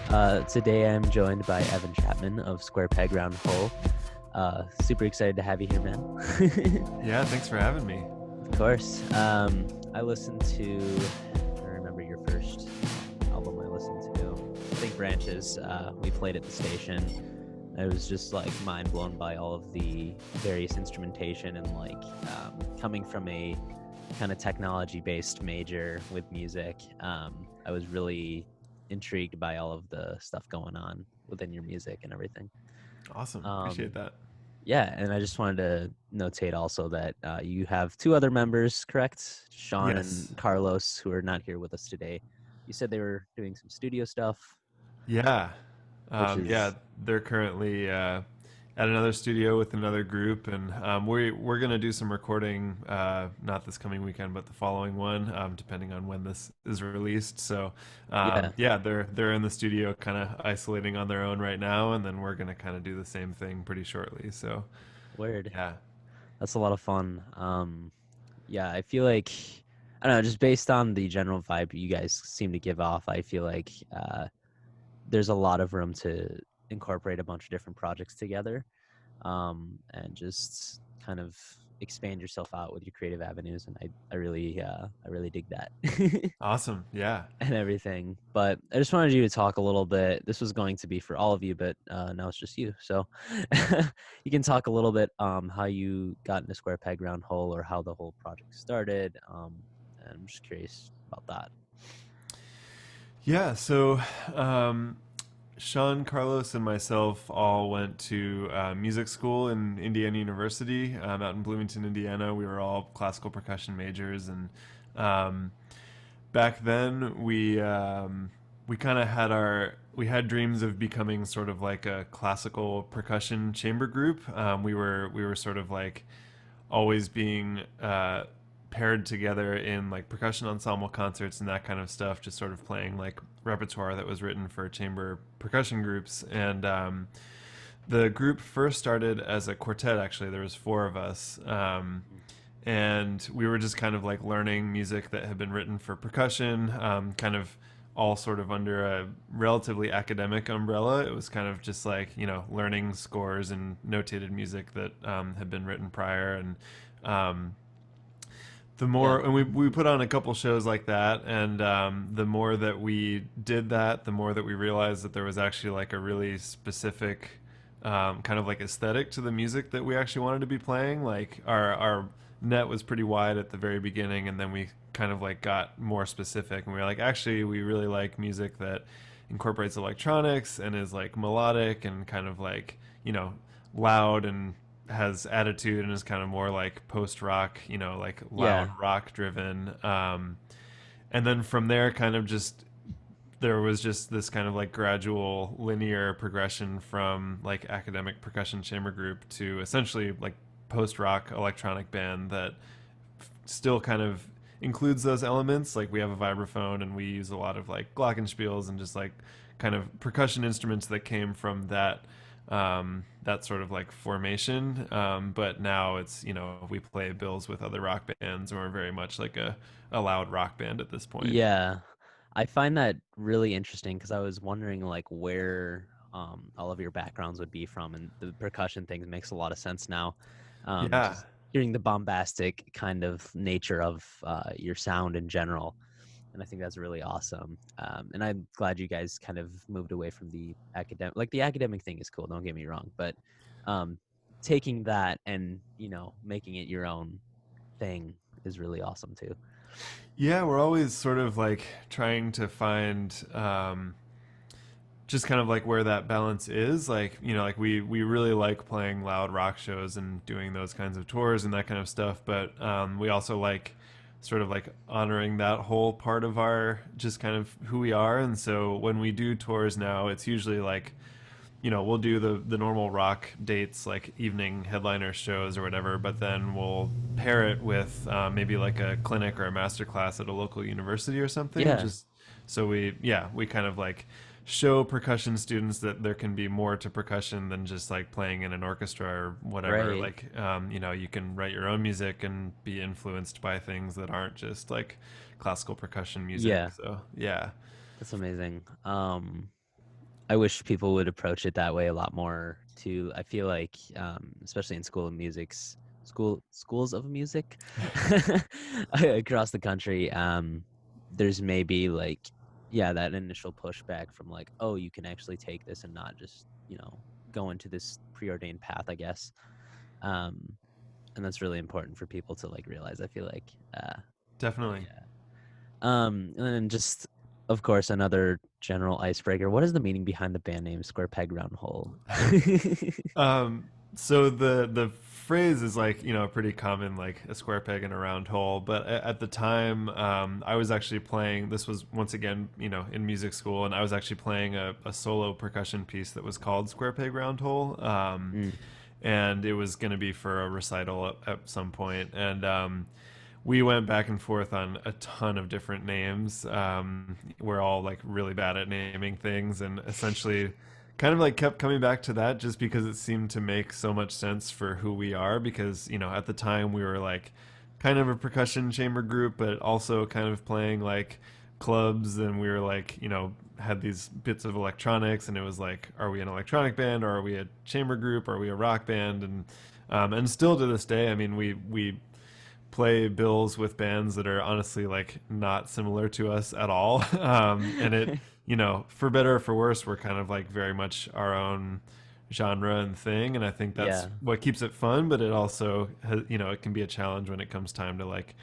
Today I'm joined by Evan Chapman of Square Peg Round Hole. Super excited to have you here, man. Yeah, thanks for having me. Of course. I listened to, I remember your first album I listened to, I think Branches. We played at the station. I was just like mind blown by all of the various instrumentation and like coming from a kind of technology based major with music. I was really intrigued by all of the stuff going on within your music and everything. Awesome. Appreciate Um, that. yeah, and I just wanted to notate also that you have two other members, correct? Sean Yes. and Carlos, who are not here with us today. You said they were doing some studio stuff, Yeah. which Yeah, is they're currently at another studio with another group, and we're gonna do some recording, not this coming weekend, but the following one, depending on when this is released. So, yeah, yeah, they're in the studio, kind of isolating on their own right now, and then we're gonna kind of do the same thing pretty shortly. So, weird. yeah. That's a lot of fun. Yeah, I feel like I don't know, just based on the general vibe you guys seem to give off, I feel like there's a lot of room to incorporate a bunch of different projects together, and just kind of expand yourself out with your creative avenues. And I really dig that. Awesome. Yeah. And everything. But I just wanted you to talk a little bit. This was going to be for all of you, but now it's just you. So you can talk a little bit how you got into Square Peg Round Hole or how the whole project started. And I'm just curious about that. Yeah. So, um, Sean, Carlos, and myself all went to music school in Indiana University out in Bloomington, Indiana. We were all classical percussion majors, and um, back then we kind of had we had dreams of becoming sort of like a classical percussion chamber group. We were sort of like always being paired together in like percussion ensemble concerts and that kind of stuff, just sort of playing like repertoire that was written for chamber percussion groups. And the group first started as a quartet. Actually, there was four of us. And we were just kind of like learning music that had been written for percussion, kind of all sort of under a relatively academic umbrella. It was kind of just like, learning scores and notated music that had been written prior. And um, the more, Yeah. and we put on a couple shows like that. And the more that we did that, the more that we realized that there was actually like a really specific kind of like aesthetic to the music that we actually wanted to be playing. Like our net was pretty wide at the very beginning, and then we kind of like got more specific, and we were like, actually, we really like music that incorporates electronics and is like melodic and kind of like loud and has attitude and is kind of more like post rock, like loud Yeah. rock driven. And then from there, kind of just there was just this kind of like gradual linear progression from like academic percussion chamber group to essentially like post rock electronic band that still kind of includes those elements. Like we have a vibraphone and we use a lot of like glockenspiels and just like kind of percussion instruments that came from that sort of like formation. But now it's, we play bills with other rock bands, and we're very much like a loud rock band at this point. Yeah. I find that really interesting because I was wondering like where all of your backgrounds would be from, and the percussion thing makes a lot of sense now. Yeah. Just hearing the bombastic kind of nature of your sound in general, and I think that's really awesome. And I'm glad you guys kind of moved away from the academic. Like the academic thing is cool, don't get me wrong, but um, taking that and making it your own thing is really awesome too. Yeah, we're always sort of like trying to find just kind of like where that balance is. Like, like we really like playing loud rock shows and doing those kinds of tours and that kind of stuff, but we also like sort of like honoring that whole part of our just kind of who we are. And so when we do tours now, it's usually like, we'll do the normal rock dates, like evening headliner shows or whatever, but then we'll pair it with maybe like a clinic or a master class at a local university or something. Yeah, Just so we kind of like show percussion students that there can be more to percussion than just like playing in an orchestra or whatever. right. Like, you can write your own music and be influenced by things that aren't just like classical percussion music. Yeah, So, yeah. that's amazing. I wish people would approach it that way a lot more too. I feel like, especially in schools of music across the country, there's maybe like, yeah, that initial pushback from like, oh, you can actually take this and not just, go into this preordained path, I guess. Um, and that's really important for people to like realize, I feel like. Definitely. Yeah. And then just, of course, another general icebreaker. What is the meaning behind the band name Square Peg Round Hole? So the phrase is like, a pretty common, like a square peg in a round hole. But at the time, I was actually playing. This was once again, in music school, and I was actually playing a solo percussion piece that was called Square Peg Round Hole. Mm, And it was going to be for a recital at some point, and we went back and forth on a ton of different names. We're all like really bad at naming things, and essentially kind of like kept coming back to that just because it seemed to make so much sense for who we are. Because at the time we were like kind of a percussion chamber group, but also kind of playing like clubs, and we were like had these bits of electronics, and it was like, are we an electronic band, or are we a chamber group, or are we a rock band? And still to this day, I mean, we play bills with bands that are honestly like not similar to us at all. And it, for better or for worse, we're kind of like very much our own genre and thing. And I think that's yeah. what keeps it fun, but it also has, it can be a challenge when it comes time to like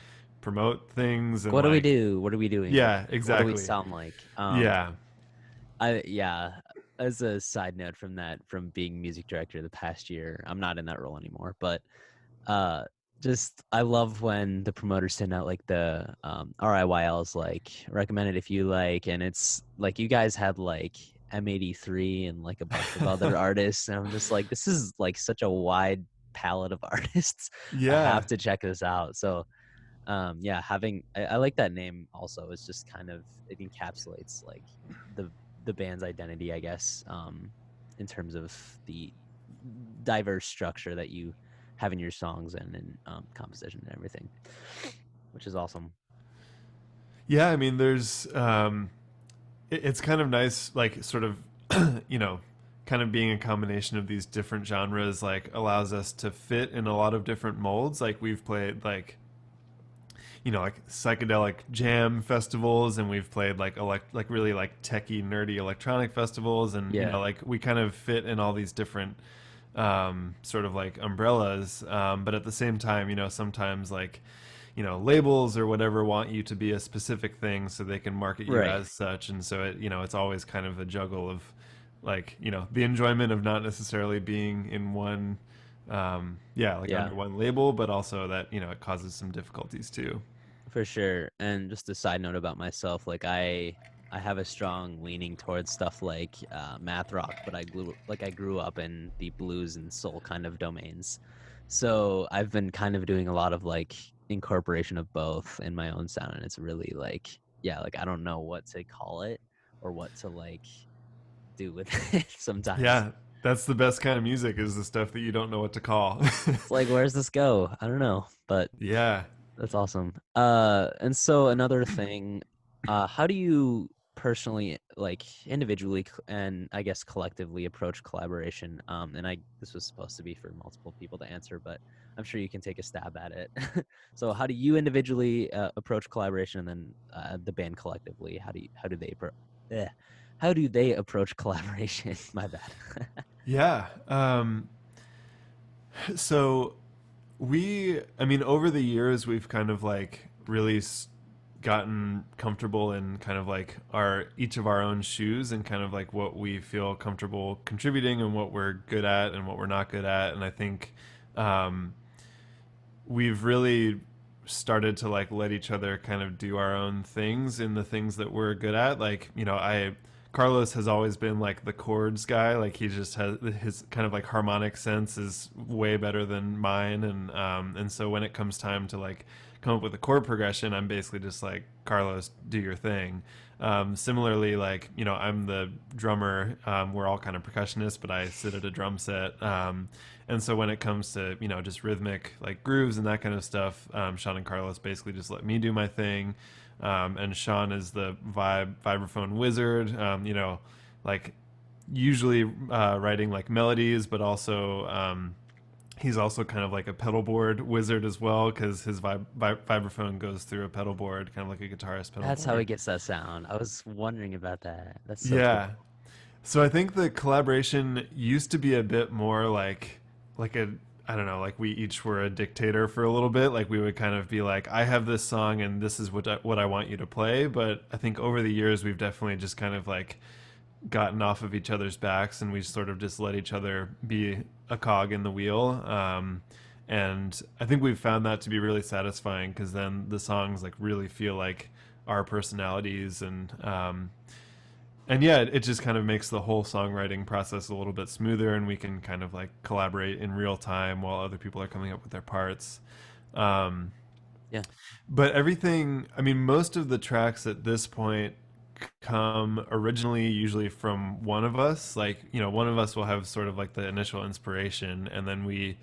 promote things and What do we like, do? What are we doing? yeah, What do we exactly. sound like? Yeah. Yeah. As a side note from that, from being music director the past year, I'm not in that role anymore, but uh just I love when the promoters send out like the RIYLs, like recommended if you like, and it's like you guys had like M83 and like a bunch of other artists, and I'm just like, this is like such a wide palette of artists. I Yeah. have to check this out. So yeah, I like that name also. It's just kind of, it encapsulates like the the band's identity, I guess, in terms of the diverse structure that you have in your songs and in composition and everything, which is awesome. Yeah. I mean, there's, it's kind of nice, like sort of, you know, kind of being a combination of these different genres, like allows us to fit in a lot of different molds. Like we've played like, like psychedelic jam festivals, and we've played like like really like techie, nerdy electronic festivals, and Yeah. like we kind of fit in all these different sort of like umbrellas. But at the same time, sometimes like labels or whatever want you to be a specific thing so they can market you Right. as such, and so it's always kind of a juggle of like the enjoyment of not necessarily being in one yeah, like Yeah. under one label, but also that it causes some difficulties too. For sure. And just a side note about myself, like I have a strong leaning towards stuff like math rock, but I grew up in the blues and soul kind of domains. So I've been kind of doing a lot of like incorporation of both in my own sound, and it's really like, yeah, like I don't know what to call it or what to like do with it sometimes. Yeah, that's the best kind of music, is the stuff that you don't know what to call. It's like, where's this go? I don't know, but Yeah. that's awesome. And so another thing, how do you personally, like individually and I guess collectively approach collaboration? And this was supposed to be for multiple people to answer, but I'm sure you can take a stab at it. So how do you individually approach collaboration, and then the band collectively? Eh, how do they approach collaboration? My bad. Yeah. So I mean, over the years, we've kind of like really gotten comfortable in kind of like each of our own shoes, and kind of like what we feel comfortable contributing and what we're good at and what we're not good at. And I think um, we've really started to like let each other kind of do our own things in the things that we're good at. Like, I Carlos has always been like the chords guy. Like he just has his kind of like harmonic sense is way better than mine, and so when it comes time to like come up with a chord progression, I'm basically just like, Carlos, do your thing. Similarly, like I'm the drummer. We're all kind of percussionists, but I sit at a drum set. And so when it comes to just rhythmic like grooves and that kind of stuff, Sean and Carlos basically just let me do my thing. And Sean is the vibraphone wizard. Like usually writing like melodies, but also he's also kind of like a pedal board wizard as well because his vibraphone goes through a pedal board, kind of like a guitarist pedal That's how he board. gets that sound. I was wondering about that. That's so Yeah. cool. So I think the collaboration used to be a bit more like a I don't know, like we each were a dictator for a little bit. Like we would kind of be like, I have this song and this is what I want you to play. But I think over the years we've definitely just kind of like gotten off of each other's backs and we sort of just let each other be a cog in the wheel. And I think we've found that to be really satisfying because then the songs like really feel like our personalities and yeah, it just kind of makes the whole songwriting process a little bit smoother, and we can kind of like collaborate in real time while other people are coming up with their parts. Um, Yeah. but everything, I mean, most of the tracks at this point come originally usually from one of us. Like, you know, one of us will have sort of like the initial inspiration, and then we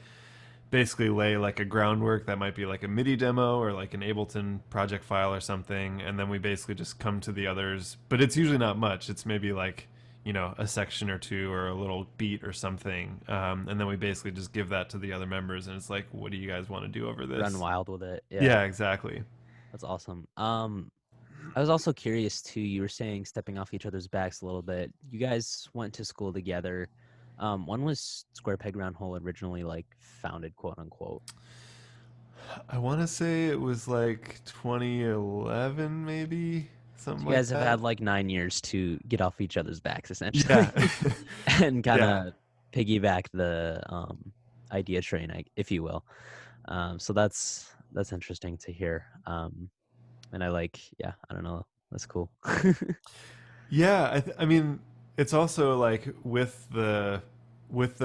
basically lay like a groundwork that might be like a MIDI demo or like an Ableton project file or something, and then we basically just come to the others. But it's usually not much. It's maybe like, you know, a section or two or a little beat or something, and then we basically just give that to the other members, and it's like, what do you guys want to do over Run this? wild with it. Yeah. Yeah, exactly. That's awesome. I was also curious too. You were saying stepping off each other's backs a little bit. You guys went to school together. When was Square Peg Round Hole originally like founded, quote unquote? I want to say it was like 2011, maybe So something you like guys have had that. like 9 years to get off each other's backs, Yeah, essentially, and kind yeah, of piggyback the idea train, if you will. So that's interesting to hear. And I like, yeah, I don't know, that's cool. yeah. I mean, it's also like with the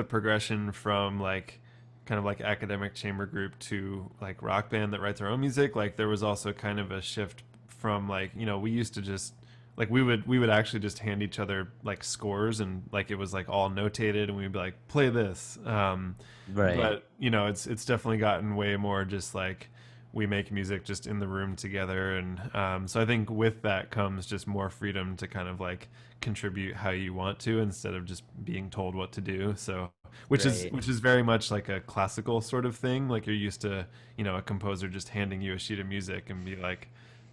progression from like kind of like academic chamber group to like rock band that writes our own music. Like there was also kind of a shift from like, you know, we used to just like we would actually just hand each other like scores and like it was like all notated and we'd be like play this. Right, But you know it's definitely gotten way more just like we make music just in the room together and so I think with that comes just more freedom to kind of like contribute how you want to instead of just being told what to do. So right. which is very much like a classical sort of thing, like you're used to, you know, a composer just handing you a sheet of music and be like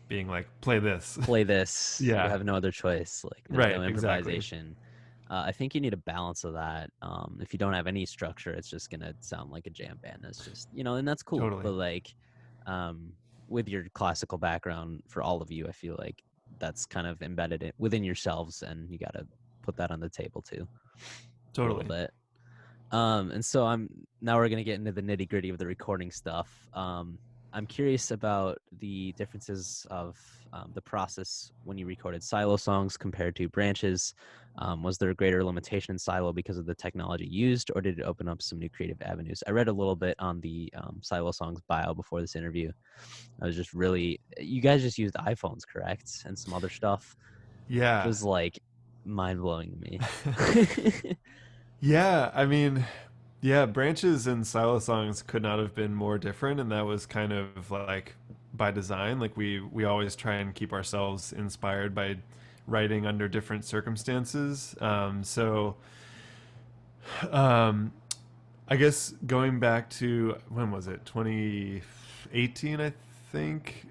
being like play this. Play this. You Yeah, have no other choice. Like there's no right, exactly. improvisation. I think you need a balance of that. If you don't have any structure, it's just gonna sound like a jam band. That's just, and that's cool. Totally. But like, um, with your classical background, for all of you, I feel like that's kind of embedded within yourselves, and you got to put that on the table too, a little Totally. bit. And so now we're gonna get into the nitty gritty of the recording stuff. I'm curious about the differences of the process when you recorded silo songs compared to branches. Was there a greater limitation in silo because of the technology used, or did it open up some new creative avenues? I read a little bit on the silo songs bio before this interview. I was just really, you guys just used iPhones, correct? And some other stuff, which Yeah. was like mind blowing to me. Yeah, I mean, yeah, branches and silo songs could not have been more different, and that was kind of like by design. Like we always try and keep ourselves inspired by writing under different circumstances. Um, I guess going back to when was it? 2018, I think.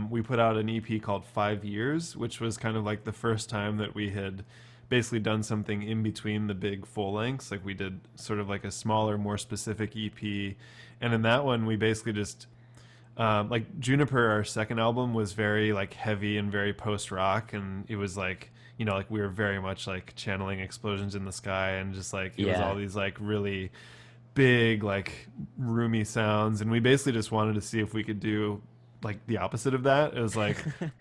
We put out an EP called 5 Years, which was kind of like the first time that we had basically done something in between the big full lengths. Like we did sort of like a smaller, more specific EP, and in that one we basically just like Juniper, our second album, was very like heavy and very post rock, and it was like, you know, like we were very much like channeling Explosions in the Sky, and just like it was all Yeah. these like really big like roomy sounds, and we basically just wanted to see if we could do like the opposite of that. It was like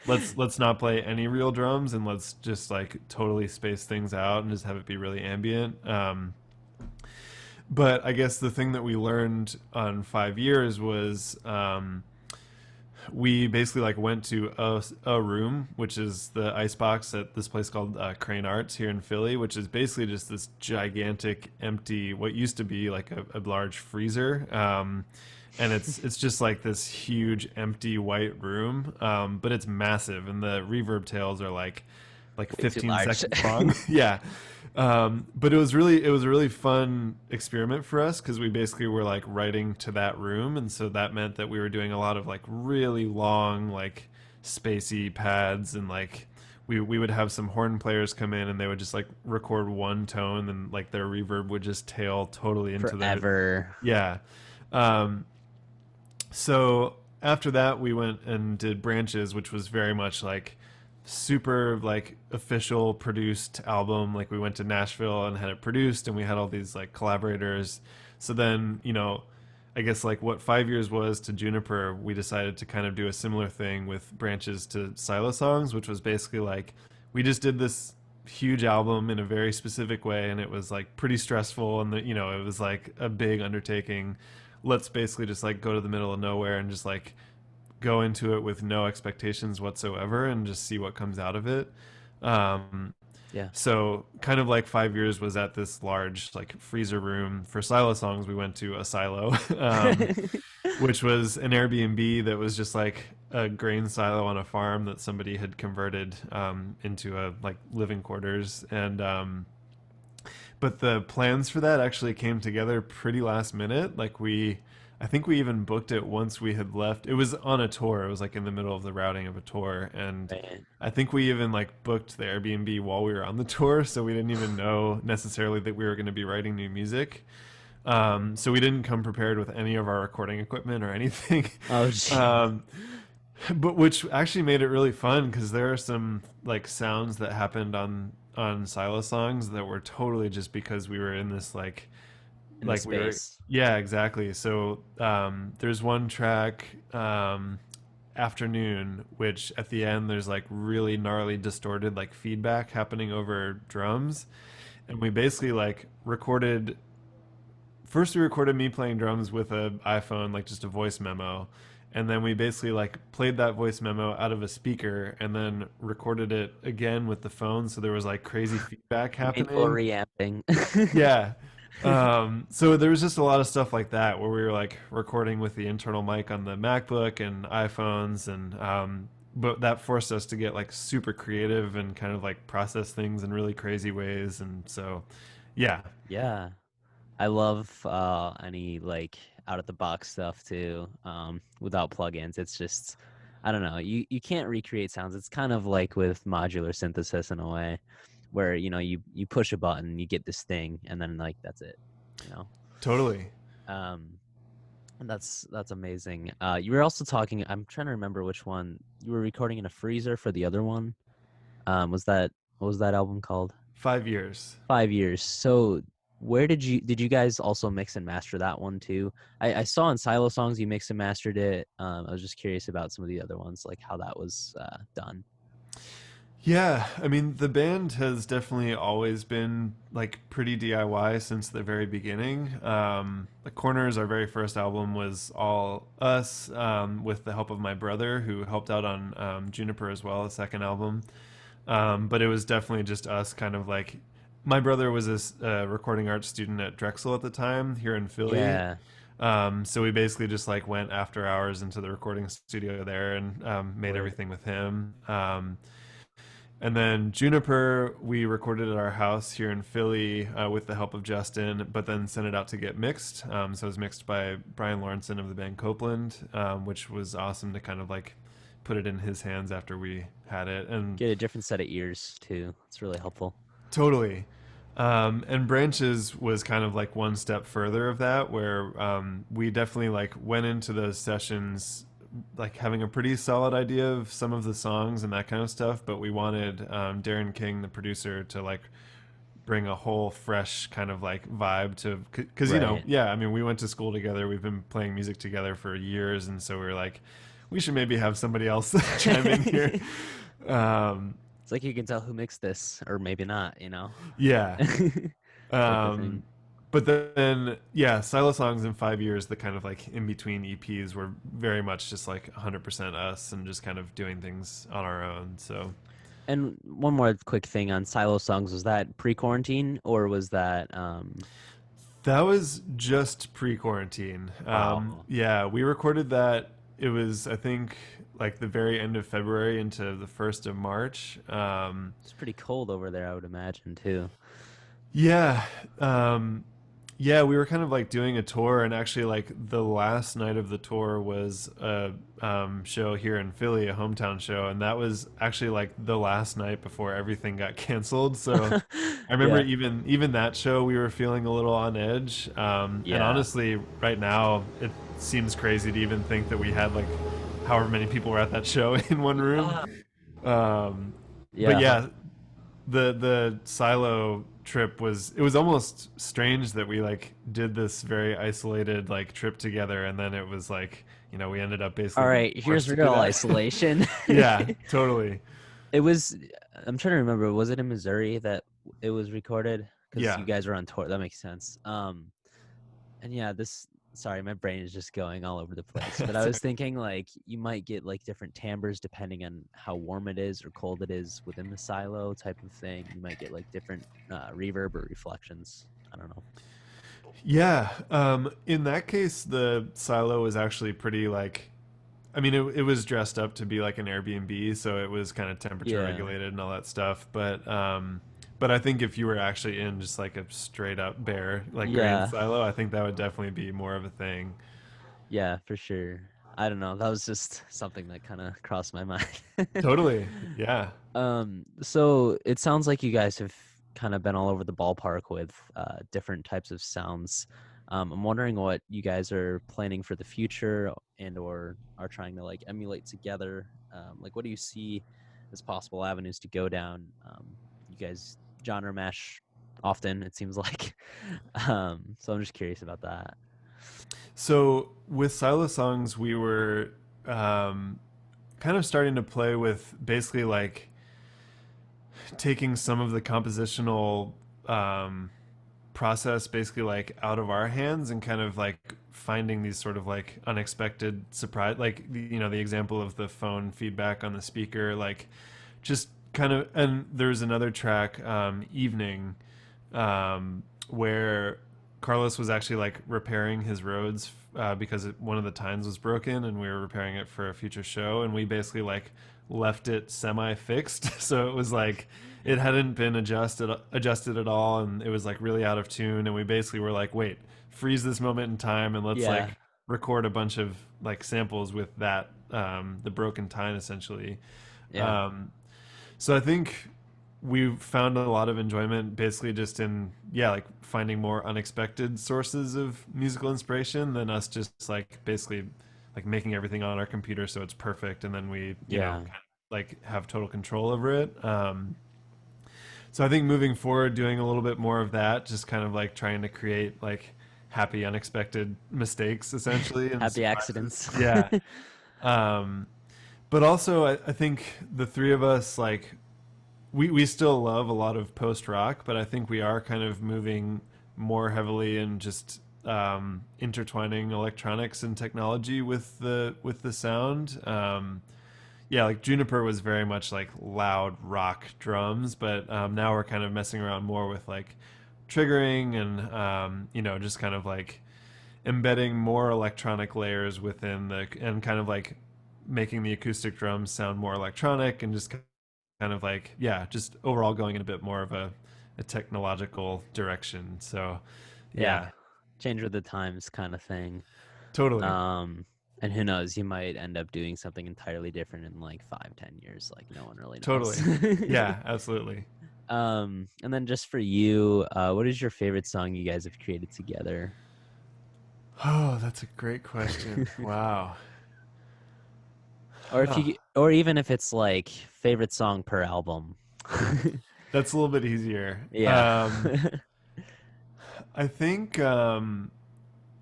let's not play any real drums and let's just like totally space things out and just have it be really ambient. But I guess the thing that we learned on 5 years was we basically like went to a room, which is the icebox at this place called Crane Arts here in Philly, which is basically just this gigantic empty, what used to be like a large freezer. And it's just like this huge empty white room, but it's massive, and the reverb tails are like like Way too 15 large. seconds long. Yeah. But it was a really fun experiment for us because we basically were like writing to that room, and so that meant that we were doing a lot of like really long, like spacey pads, and like we would have some horn players come in and they would just like record one tone, and like their reverb would just tail totally into their, Forever. yeah. Um, so after that, we went and did Branches, which was very much like super like official produced album. Like we went to Nashville and had it produced, and we had all these like collaborators. So then, I guess like what 5 years was to Juniper, we decided to kind of do a similar thing with Branches to Silo Songs, which was basically like we just did this huge album in a very specific way, and it was like pretty stressful, and it was like a big undertaking. Let's basically just like go to the middle of nowhere and just like go into it with no expectations whatsoever and just see what comes out of it. Um, Yeah. so kind of like 5 years was at this large like freezer room. For Silo Songs, we went to a silo, which was an Airbnb that was just like a grain silo on a farm that somebody had converted into a like living quarters. And but the plans for that actually came together pretty last minute. Like I think we even booked it once we had left. It was on a tour. It was like in the middle of the routing of a tour, and Right. I think we even like booked the Airbnb while we were on the tour, so we didn't even know necessarily that we were going to be writing new music. So we didn't come prepared with any of our recording equipment or anything. Oh, jeez. But which actually made it really fun because there are some like sounds that happened on Silo Songs that were totally just because we were in this In the we were, space. yeah, exactly. So there's one track, Afternoon, which at the end there's like really gnarly distorted like feedback happening over drums, and we basically like recorded. First, we recorded me playing drums with an iPhone, like just a voice memo, and then we basically like played that voice memo out of a speaker, and then recorded it again with the phone. So there was like crazy feedback Manual happening. reamping. Yeah. So there was just a lot of stuff like that where we were like recording with the internal mic on the MacBook and iPhones, and but that forced us to get like super creative and kind of like process things in really crazy ways. And so, yeah, Yeah. I love any like out of the box stuff too. Without plugins, it's just I don't know. You can't recreate sounds. It's kind of like with modular synthesis in a way, where you push a button, you get this thing, and then like that's it. You know. totally. Um, and that's amazing. You were also talking. I'm trying to remember which one you were recording in a freezer for the other one. Was that what was that album called? 5 years. 5 years. So where did you guys also mix and master that one too? I saw in Silo Songs you mixed and mastered it. I was just curious about some of the other ones, like how that was done. Yeah, I mean, the band has definitely always been like pretty DIY since the very beginning. The Corners, our very first album, was all us with the help of my brother, who helped out on Juniper as well, the second album. But it was definitely just us, kind of like my brother was a recording arts student at Drexel at the time here in Philly. Yeah, So we basically just like went after hours into the recording studio there and made right. everything with him. And then Juniper, we recorded at our house here in Philly with the help of Justin, but then sent it out to get mixed. So it was mixed by Brian Lawrenson of the band Copeland, which was awesome to kind of like put it in his hands after we had it. And Get a different set of ears too. It's really helpful. totally. And Branches was kind of like one step further of that, where we definitely like went into those sessions like having a pretty solid idea of some of the songs and that kind of stuff, but we wanted Darren King, the producer, to like bring a whole fresh kind of like vibe to, because Right. yeah, I mean, we went to school together, we've been playing music together for years, and so we were like, we should maybe have somebody else chime in here. um, It's like you can tell who mixed this, or maybe not. yeah. Type of thing. Um, but then, yeah, Silo Songs in 5 years, the kind of like in between EPs were very much just like 100% us and just kind of doing things on our own. So And one more quick thing on Silo Songs, was that pre-quarantine or was that that was just pre quarantine. wow. Yeah, we recorded that. It was, I think, like the very end of February into the 1st of March. It's pretty cold over there, I would imagine too. Yeah. Um, yeah, we were kind of like doing a tour, and actually, like the last night of the tour was a show here in Philly, a hometown show, and that was actually like the last night before everything got canceled. So I remember Yeah. even that show, we were feeling a little on edge. And Yeah. honestly, right now, it seems crazy to even think that we had like however many people were at that show in one room. Yeah. Um, but Yeah. yeah, the silo trip was, it was almost strange that we like did this very isolated like trip together, and then it was like, we ended up basically All being right, here's forced to do real that. isolation. Yeah, totally. It was, I'm trying to remember, was it in Missouri that it was recorded? Because Yeah. you guys were on tour. That makes sense. And yeah, sorry, my brain is just going all over the place. But I So, was thinking like you might get like different timbres depending on how warm it is or cold it is within the silo type of thing. You might get like different reverb or reflections. I don't know. yeah, in that case, the silo was actually pretty like, I mean, it was dressed up to be like an Airbnb, so it was kind of temperature Yeah. regulated and all that stuff. But I think if you were actually in just like a straight up bare like grain Yeah. silo, I think that would definitely be more of a thing. Yeah, for sure. I don't know. That was just something that kind of crossed my mind. Totally. Yeah. So it sounds like you guys have kind of been all over the ballpark with different types of sounds. I'm wondering what you guys are planning for the future and or are trying to like emulate together. Like what do you see as possible avenues to go down? You guys genre mesh often, it seems like. So I'm just curious about that. So with silo songs, we were um, kind of starting to play with basically like taking some of the compositional process basically like out of our hands, and kind of like finding these sort of like unexpected surprise, like the example of the phone feedback on the speaker, like just kind of. And there's another track, Evening, where Carlos was actually like repairing his roads because one of the tines was broken, and we were repairing it for a future show, and we basically like left it semi fixed, so it was like it hadn't been adjusted at all, and it was like really out of tune, and we basically were like, wait, freeze this moment in time and let's Yeah, like record a bunch of like samples with that, the broken tine essentially. yeah. um, so I think we've found a lot of enjoyment basically just in, yeah, like finding more unexpected sources of musical inspiration than us just like basically like making everything on our computer so it's perfect, and then we, Yeah. kind of like have total control over it. So I think moving forward, doing a little bit more of that, just kind of like trying to create like happy unexpected mistakes essentially and Happy surprises. accidents. Yeah. um, but also I think the three of us, like, we still love a lot of post rock, but I think we are kind of moving more heavily in just intertwining electronics and technology with the sound. Yeah, like Juniper was very much like loud rock drums, but now we're kind of messing around more with like triggering and just kind of like embedding more electronic layers within the, and kind of like making the acoustic drums sound more electronic, and just kind of like, yeah, just overall going in a bit more of a technological direction. So Yeah. yeah, Change with the times kind of thing. totally. Um, and who knows, you might end up doing something entirely different in like 5, 10 years. Like no one really knows. Totally. Yeah, absolutely. And then just for you, what is your favorite song you guys have created together? Oh, that's a great question. Wow. Or if Huh. you, or even if it's like favorite song per album. That's a little bit easier. Yeah. I think, I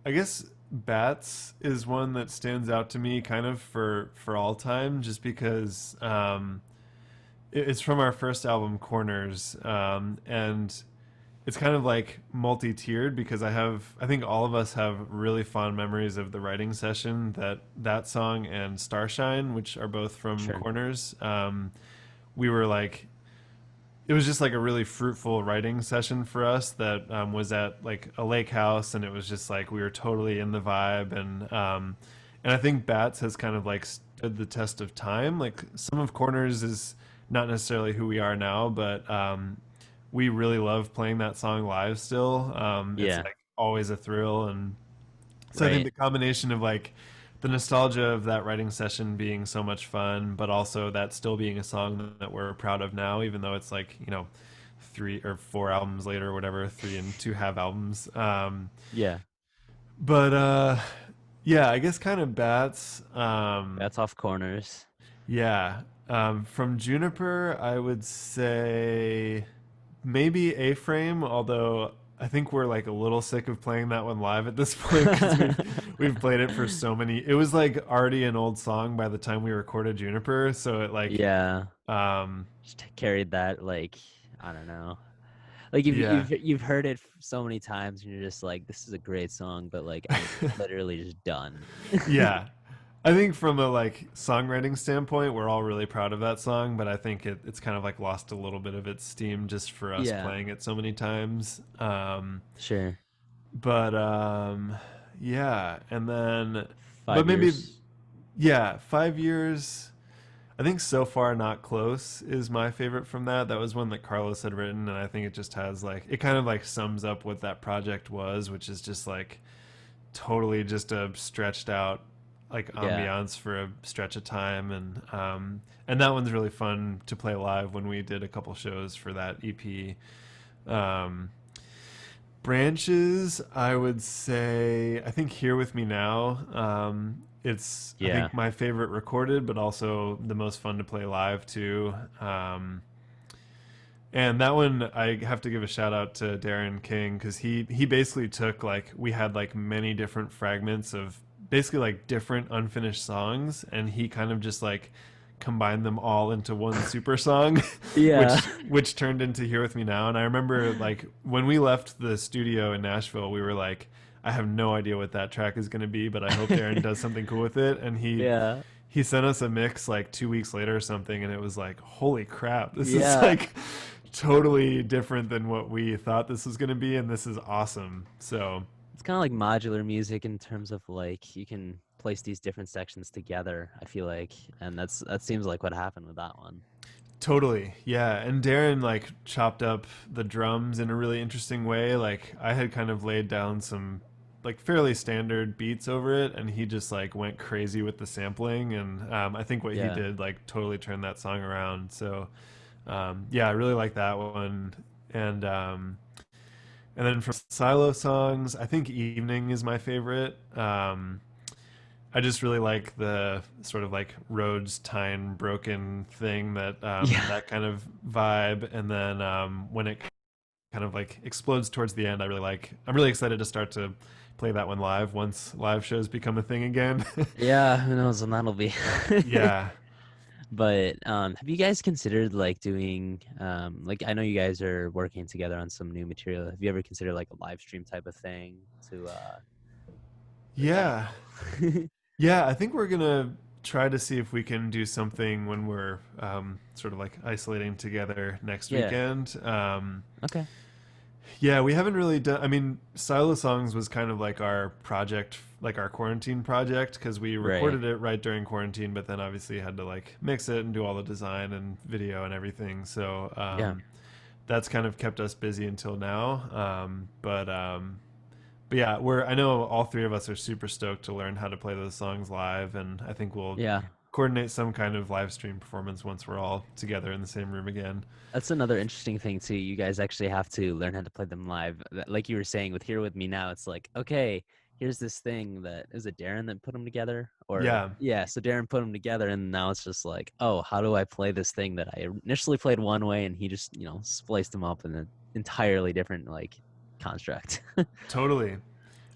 guess Bats is one that stands out to me kind of for all time, just because it's from our first album, Corners, and it's kind of like multi-tiered because I think all of us have really fond memories of the writing session that song and Starshine, which are both from Sure. Corners. We were like, it was just like a really fruitful writing session for us that was at like a lake house, and it was just like we were totally in the vibe, and I think Bats has kind of like the test of time. Like some of Corners is not necessarily who we are now, but we really love playing that song live still. It's Yeah, like always a thrill, and so I think right. the combination of like the nostalgia of that writing session being so much fun, but also that still being a song that we're proud of now, even though it's like, 3 or 4 albums later or whatever, 3 and 2 half albums. Yeah, But yeah, I guess kind of Bats. that's off Corners. Yeah. From Juniper, I would say maybe A-Frame, although I think we're like a little sick of playing that one live at this point because we've played it for so many. It was like already an old song by the time we recorded Juniper, so it like Yeah, um just carried that like I don't know. Like yeah. you've heard it so many times and you're just like this is a great song, but like I'm literally just done. Yeah. I think from a like songwriting standpoint, we're all really proud of that song, but I think it's kind of like lost a little bit of its steam just for us Yeah, playing it so many times. sure. But yeah, and then but Five maybe years. yeah, 5 years. I think So Far Not Close is my favorite from that. That was one that Carlos had written, and I think it just has like it kind of like sums up what that project was, which is just like totally just a stretched out like Yeah. ambiance for a stretch of time, and that one's really fun to play live when we did a couple shows for that EP. Um, Branches, I would say, I think Here With Me Now. It's, I Yeah. think, my favorite recorded, but also the most fun to play live too. And that one, I have to give a shout out to Darren King because he basically took like we had like many different fragments of basically like different unfinished songs, and he kind of just like combined them all into one super song, Yeah. which turned into Here With Me Now. And I remember like when we left the studio in Nashville, we were like, I have no idea what that track is going to be, but I hope Darren does something cool with it. And Yeah. he sent us a mix like 2 weeks later or something, and it was like, holy crap, this is Yeah. like totally different than what we thought this was going to be, and this is awesome. So It's kind of like modular music in terms of like you can place these different sections together, I feel like. And that seems like what happened with that one. totally, yeah. And Darren like chopped up the drums in a really interesting way. Like I had kind of laid down some like fairly standard beats over it, and he just like went crazy with the sampling, and I think what he Yeah. did like totally turned that song around. So yeah, I really like that one. And and then from Silo songs, I think Evening is my favorite. I just really like the sort of like Rhodes Tyne broken thing, that Yeah. that kind of vibe. And then when it kind of like explodes towards the end, I'm really excited to start to play that one live once live shows become a thing again. Yeah, who knows when that'll be. Yeah. But have you guys considered like doing like I know you guys are working together on some new material. Have you ever considered like a live stream type of thing to I don't Yeah. know. Yeah, I think we're gonna try to see if we can do something when we're sort of like isolating together next Yeah. weekend. Okay. Yeah, we haven't really done. I mean, Silo Songs was kind of like our project, like our quarantine project, because we Right. recorded it right during quarantine, but then obviously had to like mix it and do all the design and video and everything. So Yeah. that's kind of kept us busy until now. But yeah, I know all three of us are super stoked to learn how to play those songs live, and I think we'll Yeah. coordinate some kind of live stream performance once we're all together in the same room again. That's another interesting thing too. You guys actually have to learn how to play them live. Like you were saying with Here With Me Now, it's like, okay, here's this thing that is it Darren that put them together? Or Yeah, yeah, so Darren put them together and now it's just like, oh, how do I play this thing that I initially played one way and he just, spliced them up in an entirely different like construct. totally.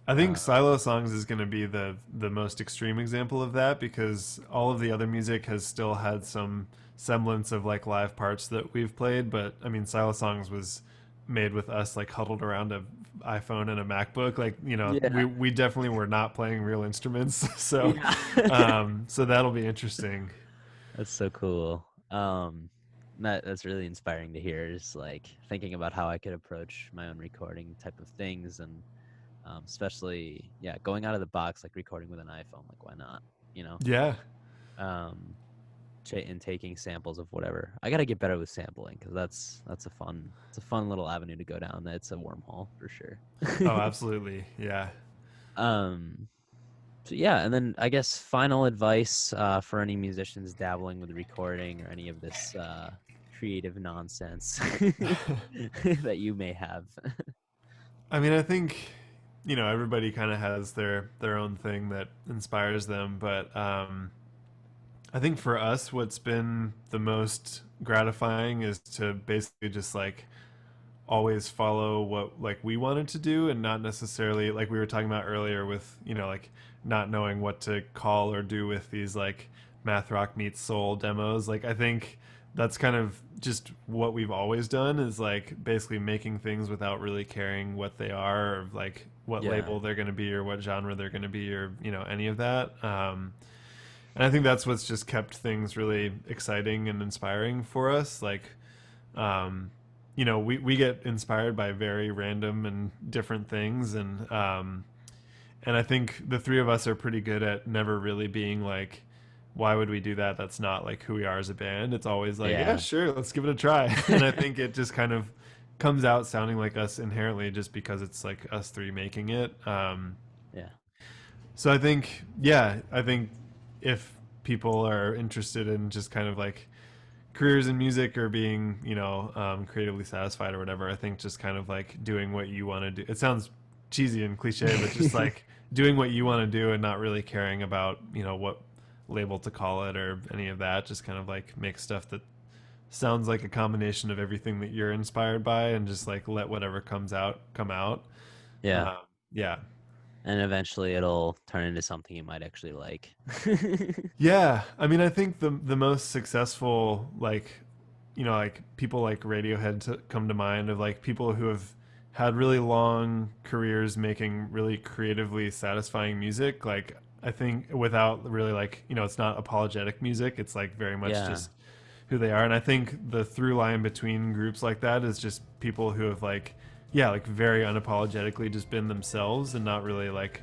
I think uh, Silo Songs is going to be the most extreme example of that, because all of the other music has still had some semblance of like live parts that we've played, but I mean Silo Songs was made with us like huddled around a iPhone and a MacBook. Like, yeah. we definitely were not playing real instruments. So Yeah. so that'll be interesting. That's so cool. That's really inspiring to hear. Just like thinking about how I could approach my own recording type of things, and especially yeah, going out of the box, like recording with an iPhone. Like, why not? You know? Yeah. um, and taking samples of whatever. I gotta get better with sampling because that's it's a fun little avenue to go down. It's a wormhole for sure. Oh, absolutely. Yeah. um, so yeah, and then I guess final advice for any musicians dabbling with recording or any of this creative nonsense that you may have. I mean, I think everybody kind of has their own thing that inspires them, but I think for us, what's been the most gratifying is to basically just like always follow what like we wanted to do and not necessarily like we were talking about earlier with like not knowing what to call or do with these like math rock meets soul demos. Like I think that's kind of just what we've always done is like basically making things without really caring what they are or like what Yeah, label they're going to be or what genre they're going to be or any of that. And I think that's what's just kept things really exciting and inspiring for us. Like um, we get inspired by very random and different things, and I think the three of us are pretty good at never really being like, why would we do that? That's not like who we are as a band. It's always like, yeah, yeah, sure, let's give it a try. And I think it just kind of comes out sounding like us inherently just because it's like us three making it. yeah, So I think, yeah, I think if people are interested in just kind of like careers in music or being creatively satisfied or whatever, I think just kind of like doing what you want to do. It sounds cheesy and cliche, but just like doing what you want to do and not really caring about what label to call it or any of that. Just kind of like make stuff that sounds like a combination of everything that you're inspired by and just like let whatever comes out come out. yeah. um, yeah. And eventually it'll turn into something you might actually like. Yeah, I mean, I think the most successful, like, like people like Radiohead come to mind of like people who have had really long careers making really creatively satisfying music. Like, I think without really like, it's not apologetic music. It's like very much Yeah, just who they are. And I think the through line between groups like that is just people who have like, yeah, like very unapologetically just been themselves and not really like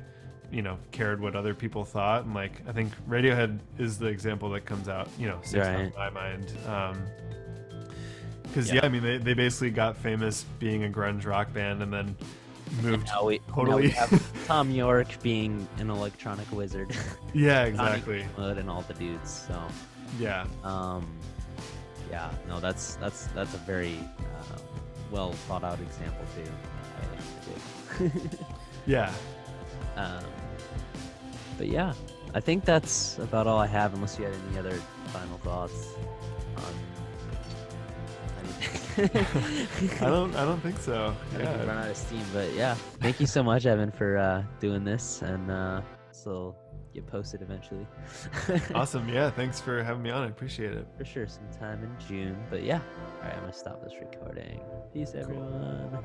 cared what other people thought. And like I think Radiohead is the example that comes out sticks out in right. my mind, because Yeah. I mean they basically got famous being a grunge rock band and then And moved now we totally. have Tom York being an electronic wizard. Yeah, Johnny exactly. Mud and all the dudes. So Yeah. um yeah, no, that's a very well thought out example too. I think. Yeah. um, but yeah, I think that's about all I have. Unless you had any other final thoughts on anything. I don't think so. I think we Yeah. run out of steam, but yeah, thank you so much, Evan, for doing this, and this will get posted eventually. Awesome. Yeah, thanks for having me on. I appreciate it. For sure, sometime in June. But yeah, all right, I'm gonna stop this recording. Peace, everyone.